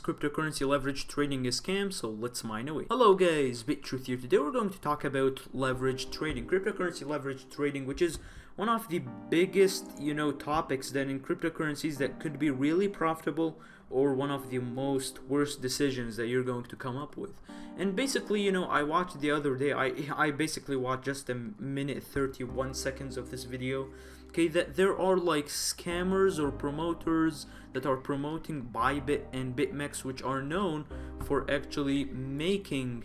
cryptocurrency leverage trading a scam? So let's mine away. Hello guys, Bitresponder here. Today we're going to talk about leverage trading, cryptocurrency leverage trading, which is one of the biggest, topics that in cryptocurrencies that could be really profitable or one of the most worst decisions that you're going to come up with. And basically, I watched the other day, I basically watched just a minute 31 seconds of this video. Okay, that there are like scammers or promoters that are promoting Bybit and Bitmex, which are known for actually making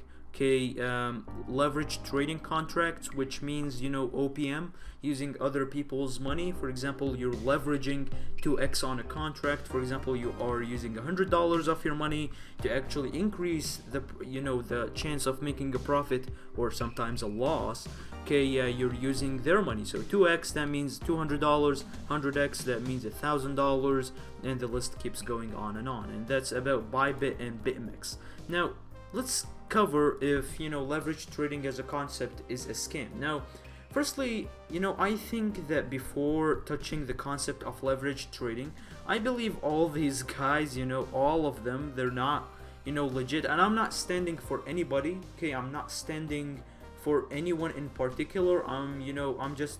leverage trading contracts, which means OPM, using other people's money. For example, you're leveraging 2x on a contract. For example, you are using $100 of your money to actually increase the chance of making a profit or sometimes a loss. You're using their money, so 2x, that means $200, 100x, that means $1,000, and the list keeps going on, and that's about Bybit and Bitmex. Now let's cover if leverage trading as a concept is a scam. Now firstly, I think that before touching the concept of leverage trading, I believe all these guys, all of them, they're not legit. And I'm not standing for anybody, I'm not standing for anyone in particular. I'm just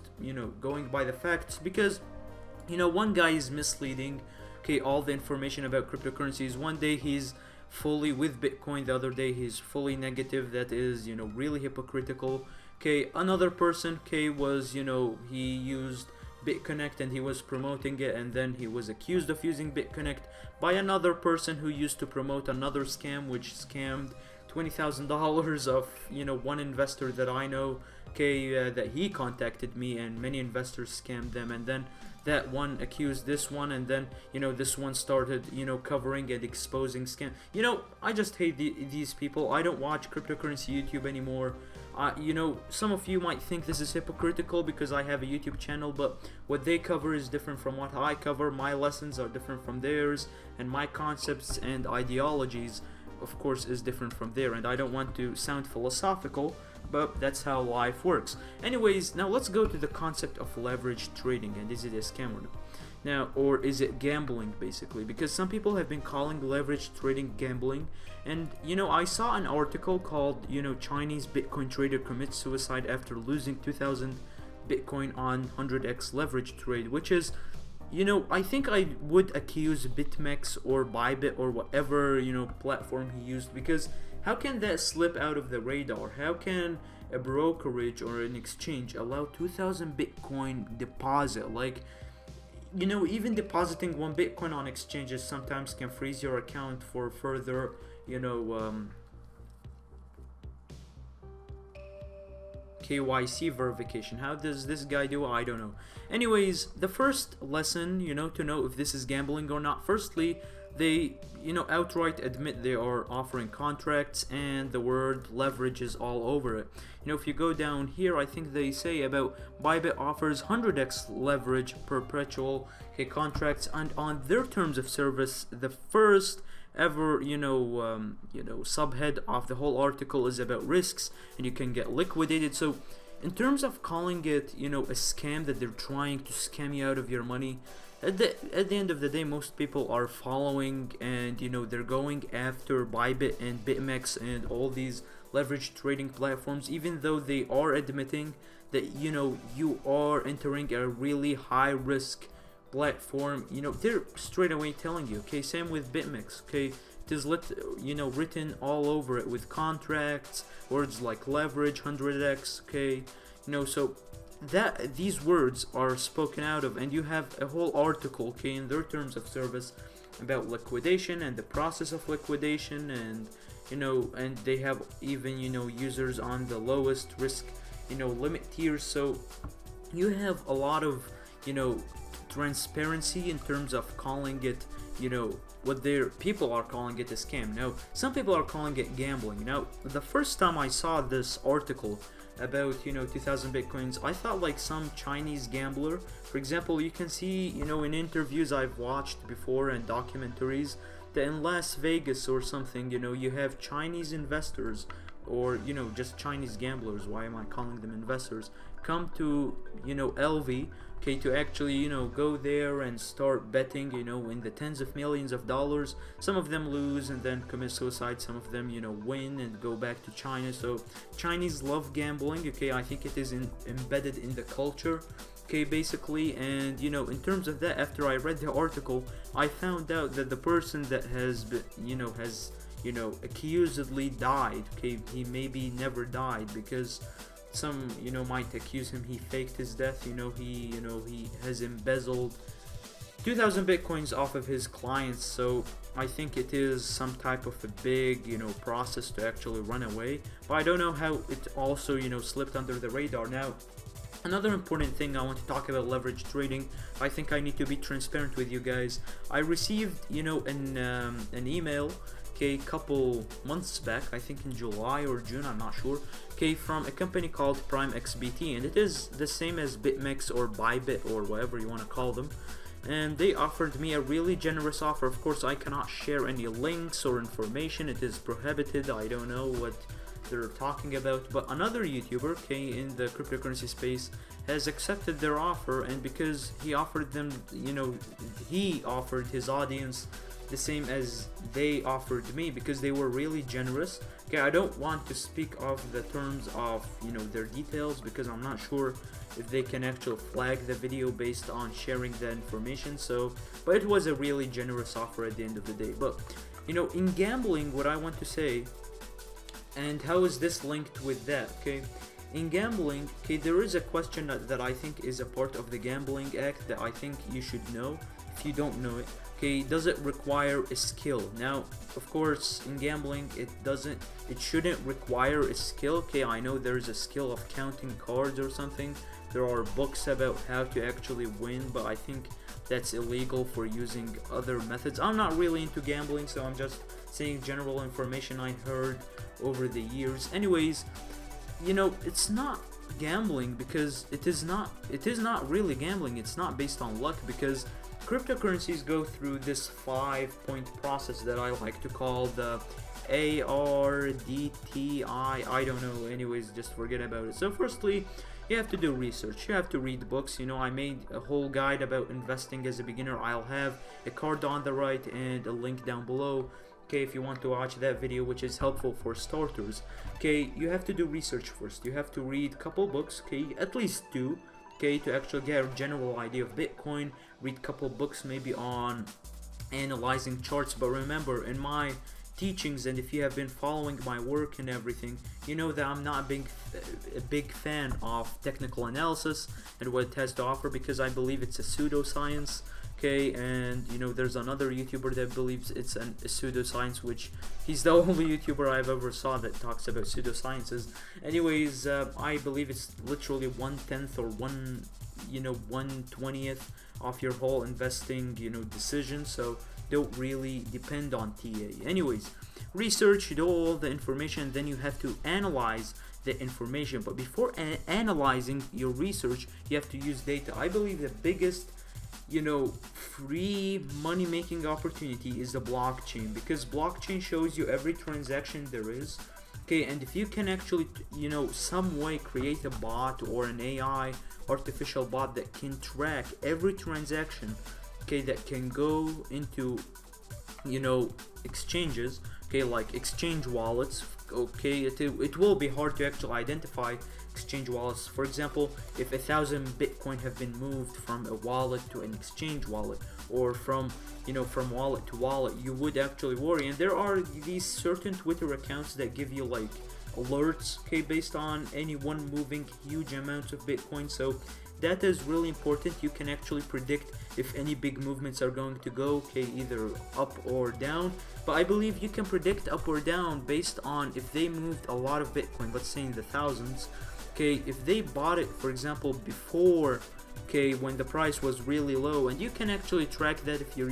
going by the facts, because one guy is misleading all the information about cryptocurrencies. One day he's fully with Bitcoin, the other day he's fully negative. That is really hypocritical. Another person was he used BitConnect and he was promoting it, and then he was accused of using BitConnect by another person who used to promote another scam, which scammed $20,000 of one investor that I know, that he contacted me, and many investors scammed them, and then that one accused this one, and then this one started covering and exposing scam. I just hate these people. I don't watch cryptocurrency YouTube anymore. Some of you might think this is hypocritical because I have a YouTube channel, but what they cover is different from what I cover. My lessons are different from theirs, and my concepts and ideologies, of course, is different from there. And I don't want to sound philosophical, but that's how life works. Anyways, now let's go to the concept of leverage trading, and is it a scam or not? Now, or is it gambling, basically? Because some people have been calling leverage trading gambling. And I saw an article called Chinese Bitcoin trader commits suicide after losing 2,000 Bitcoin on 100x leverage trade, which is I think I would accuse Bitmex or Bybit or whatever platform he used, because how can that slip out of the radar? How can a brokerage or an exchange allow 2,000 Bitcoin deposit? Like, even depositing 1 Bitcoin on exchanges sometimes can freeze your account for further KYC verification. How does this guy do? I don't know. Anyways, the first lesson, to know if this is gambling or not, firstly, they outright admit they are offering contracts, and the word leverage is all over it. If you go down here, I think they say about Bybit offers 100x leverage perpetual contracts, and on their terms of service, the first ever subhead of the whole article is about risks, and you can get liquidated. So in terms of calling it a scam, that they're trying to scam you out of your money, at the end of the day, most people are following and they're going after Bybit and Bitmex and all these leverage trading platforms, even though they are admitting that you are entering a really high risk platform. They're straight away telling you. Same with Bitmex. It is written all over it with contracts, words like leverage, 100x. So that these words are spoken out of, and you have a whole article in their terms of service about liquidation and the process of liquidation, and and they have even users on the lowest risk limit tiers. So you have a lot of transparency in terms of calling it what their people are calling it a scam. Now some people are calling it gambling. Now the first time I saw this article about 2,000 Bitcoins, I thought like some Chinese gambler. For example, you can see in interviews I've watched before and documentaries that in Las Vegas or something, you have Chinese investors, or just Chinese gamblers, why am I calling them investors, come to LV okay, to actually, you know, go there and start betting, you know, in the tens of millions of dollars. Some of them lose and then commit suicide, some of them, you know, win and go back to China. So Chinese love gambling, okay, I think it is embedded in the culture, okay, basically. And you know, in terms of that, after I read the article, I found out that the person that has been, you know, accusedly died, okay, he maybe never died, because some, you know, might accuse him he faked his death. You know, he has embezzled 2,000 bitcoins off of his clients. So I think it is some type of a big, you know, process to actually run away, but I don't know how it also, you know, slipped under the radar. Now, another important thing I want to talk about leverage trading. I think I need to be transparent with you guys. I received, you know, an email, okay, couple months back, I think in July or June, I'm not sure, okay, from a company called Prime XBT, and it is the same as Bitmex or Bybit or whatever you want to call them. And they offered me a really generous offer. Of course, I cannot share any links or information, it is prohibited. I don't know what they're talking about, but another YouTuber, okay, in the cryptocurrency space has accepted their offer, and because he offered them, you know, he offered his audience the same as they offered me, because they were really generous. Okay, I don't want to speak of the terms of, you know, their details, because I'm not sure if they can actually flag the video based on sharing the information. So, but it was a really generous offer at the end of the day. But you know, in gambling, what I want to say, and how is this linked with that, okay, in gambling, okay, there is a question that I think is a part of the Gambling Act that I think you should know if you don't know it. Okay, does it require a skill? Now, of course, in gambling, it shouldn't require a skill. Okay, I know there's a skill of counting cards or something. There are books about how to actually win, but I think that's illegal for using other methods. I'm not really into gambling, so I'm just saying general information I heard over the years. Anyways, you know, it's not gambling, because it is not really gambling. It's not based on luck, because cryptocurrencies go through this 5-point process that I like to call the ARDTI. I don't know, anyways, just forget about it. So firstly, you have to do research, you have to read books. You know, I made a whole guide about investing as a beginner. I'll have a card on the right and a link down below, okay, if you want to watch that video, which is helpful for starters. Okay, you have to do research first. You have to read a couple books, okay, at least 2, okay, to actually get a general idea of Bitcoin. Read a couple books maybe on analyzing charts. But remember, in my teachings, and if you have been following my work and everything, you know that I'm not a big fan of technical analysis and what it has to offer, because I believe it's a pseudoscience. Okay, and you know, there's another YouTuber that believes it's a pseudoscience, which he's the only YouTuber I've ever saw that talks about pseudosciences. Anyways, I believe it's literally 1/10 or 1/20th of your whole investing, you know, decision. So don't really depend on TA. Anyways, research, do all the information, then you have to analyze the information. But before analyzing your research, you have to use data. I believe the biggest, you know, free money making opportunity is the blockchain, because blockchain shows you every transaction there is. Okay, and if you can actually, you know, some way create a bot or an AI artificial bot that can track every transaction, okay, that can go into, you know, exchanges, okay, like exchange wallets. Okay, it will be hard to actually identify exchange wallets. For example, if 1,000 Bitcoin have been moved from a wallet to an exchange wallet, or from, you know, from wallet to wallet, you would actually worry. And there are these certain Twitter accounts that give you like alerts, okay, based on anyone moving huge amounts of Bitcoin. So that is really important. You can actually predict if any big movements are going to go, okay, either up or down. But I believe you can predict up or down based on if they moved a lot of Bitcoin, let's say in the thousands. Okay, if they bought it, for example, before, okay, when the price was really low, and you can actually track that if you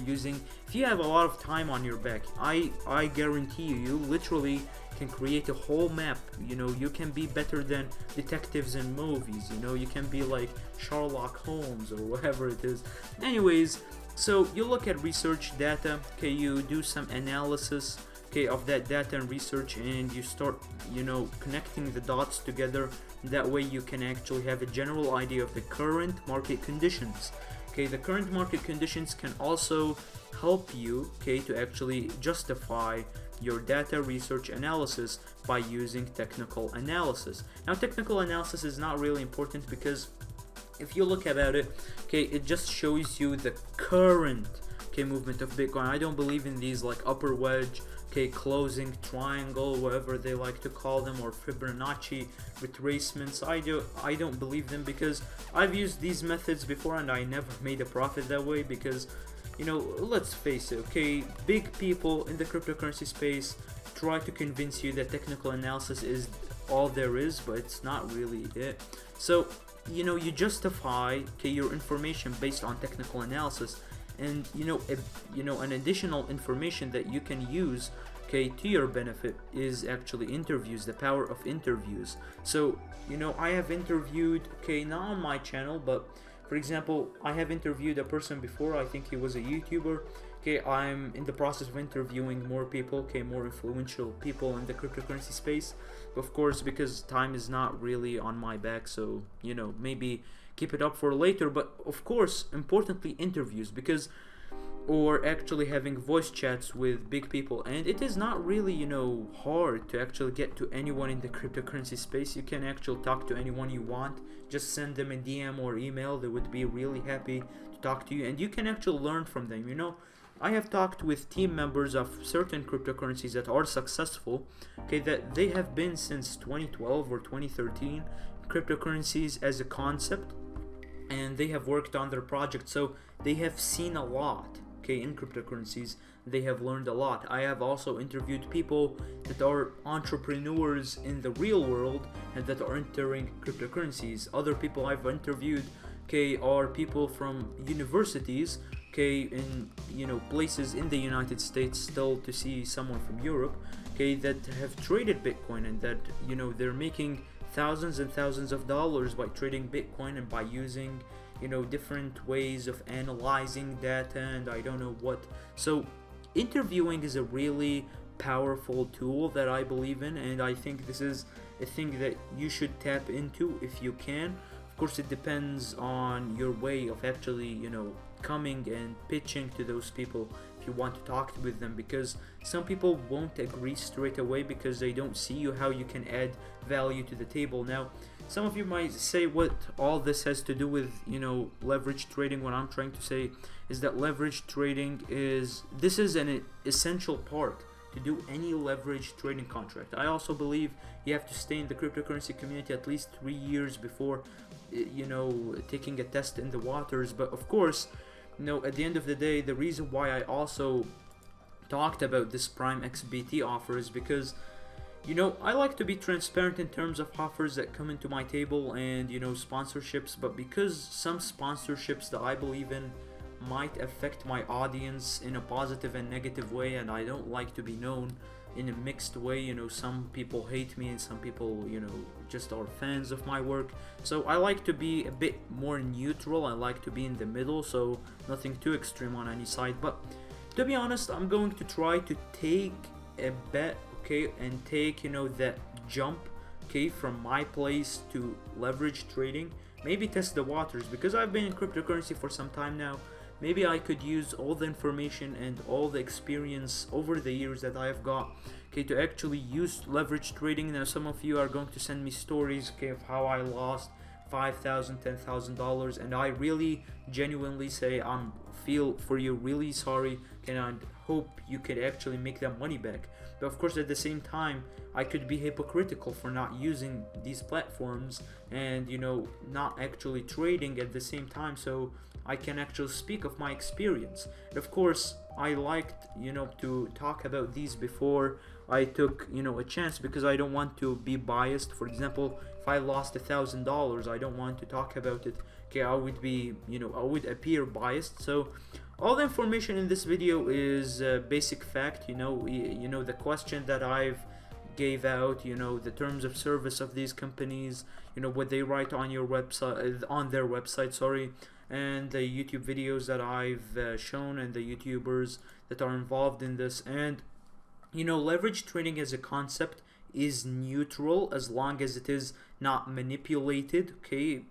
have a lot of time on your back. I guarantee you literally can create a whole map. You know, you can be better than detectives in movies. You know, you can be like Sherlock Holmes or whatever it is. Anyways, so you look at research data, okay, you do some analysis, okay, of that data and research, and you start, you know, connecting the dots together. That way you can actually have a general idea of the current market conditions. Okay, the current market conditions can also help you, okay, to actually justify your data research analysis by using technical analysis. Now, technical analysis is not really important because if you look about it, okay, it just shows you the current, okay, movement of Bitcoin. I don't believe in these like upper wedge, okay, closing triangle, whatever they like to call them, or Fibonacci retracements. I don't believe them because I've used these methods before and I never made a profit that way because, you know, let's face it, okay, big people in the cryptocurrency space try to convince you that technical analysis is all there is, but it's not really it. So, you know, you justify, okay, your information based on technical analysis, and you know, an additional information that you can use, okay, to your benefit is actually interviews, the power of interviews. So, you know, I have interviewed, okay, not on my channel, but for example, I have interviewed a person before. I think he was a YouTuber. Okay, I'm in the process of interviewing more people, okay, more influential people in the cryptocurrency space. Of course, because time is not really on my back, so, you know, maybe keep it up for later. But of course, importantly, interviews, because, or actually having voice chats with big people, and it is not really, you know, hard to actually get to anyone in the cryptocurrency space. You can actually talk to anyone you want. Just send them a DM or email. They would be really happy to talk to you, and you can actually learn from them. You know, I have talked with team members of certain cryptocurrencies that are successful, okay, that they have been since 2012 or 2013 cryptocurrencies as a concept, and they have worked on their project, so they have seen a lot, okay, in cryptocurrencies. They have learned a lot. I have also interviewed people that are entrepreneurs in the real world and that are entering cryptocurrencies. Other people I've interviewed, okay, are people from universities, okay, in, you know, places in the United States, still to see someone from Europe, okay, that have traded Bitcoin, and that, you know, they're making thousands and thousands of dollars by trading Bitcoin and by using, you know, different ways of analyzing data and I don't know what. So interviewing is a really powerful tool that I believe in, and I think this is a thing that you should tap into if you can. Of course, it depends on your way of actually, you know, coming and pitching to those people if you want to talk with them, because some people won't agree straight away because they don't see you how you can add value to the table. Now, some of you might say what all this has to do with, you know, leverage trading. What I'm trying to say is that leverage trading is an essential part to do any leverage trading contract. I also believe you have to stay in the cryptocurrency community at least 3 years before, you know, taking a test in the waters. But of course, you know, at the end of the day, the reason why I also talked about this Prime XBT offer is because, you know, I like to be transparent in terms of offers that come into my table and, you know, sponsorships, but because some sponsorships that I believe in might affect my audience in a positive and negative way, and I don't like to be known in a mixed way. You know, some people hate me and some people, you know, just are fans of my work. So I like to be a bit more neutral. I like to be in the middle, so nothing too extreme on any side. But to be honest, I'm going to try to take a bet, okay, and take, you know, that jump, okay, from my place to leverage trading. Maybe test the waters, because I've been in cryptocurrency for some time now. Maybe I could use all the information and all the experience over the years that I've got, okay, to actually use leverage trading. Now, some of you are going to send me stories, okay, of how I lost $5,000, $10,000, and I really genuinely say feel for you, really sorry, and I hope you could actually make that money back. But of course, at the same time, I could be hypocritical for not using these platforms and, you know, not actually trading at the same time, so I can actually speak of my experience. And of course, I liked, you know, to talk about these before I took, you know, a chance, because I don't want to be biased. For example, if I lost $1,000, I don't want to talk about it. Okay, I would be, you know, I would appear biased. So all the information in this video is basic fact. You know, the question that I've gave out, you know, the terms of service of these companies, you know, what they write on your website, on their website, sorry, and the YouTube videos that I've shown, and the YouTubers that are involved in this. And leverage trading as a concept is neutral as long as it is not manipulated. Okay,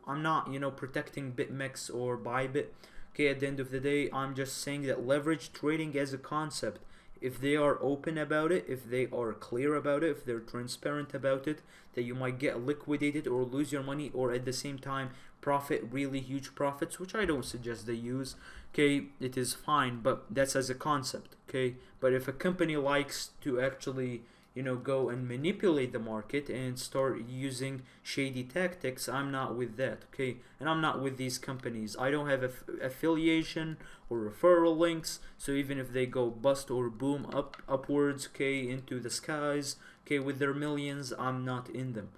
I'm not protecting Bitmex or Bybit. Okay, at the end of the day, I'm just saying that leverage trading as a concept, if they are open about it, if they are clear about it, if they're transparent about it, that you might get liquidated or lose your money, or at the same time profit really huge profits, which I don't suggest they use. Okay, it is fine, but that's as a concept. Okay, but if a company likes to actually go and manipulate the market and start using shady tactics, I'm not with that. Okay, and I'm not with these companies. I don't have affiliation or referral links, so even if they go bust or boom upwards, okay, into the skies, okay, with their millions, I'm not in them.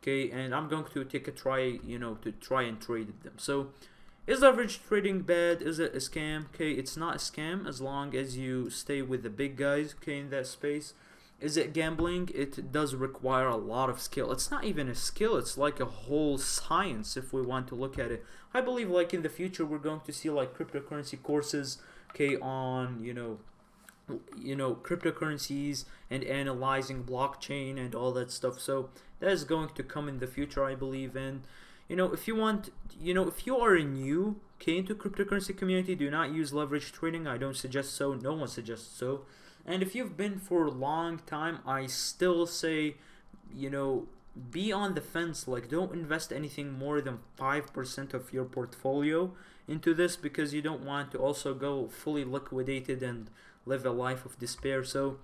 Okay, and I'm going to take a try, to try and trade them. So is leverage trading bad? Is it a scam? Okay, it's not a scam as long as you stay with the big guys, okay, in that space. Is it gambling? It does require a lot of skill. It's not even a skill, it's like a whole science if we want to look at it. I believe like in the future we're going to see like cryptocurrency courses, okay, on cryptocurrencies and analyzing blockchain and all that stuff. So that is going to come in the future, I believe. And if you want, if you are new, okay, into cryptocurrency community, do not use leverage trading. I don't suggest so. No one suggests so. And if you've been for a long time, I still say, be on the fence. Like, don't invest anything more than 5% of your portfolio into this, because you don't want to also go fully liquidated and live a life of despair. So,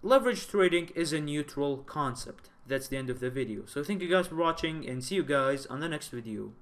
leverage trading is a neutral concept. That's the end of the video. So thank you guys for watching, and see you guys on the next video.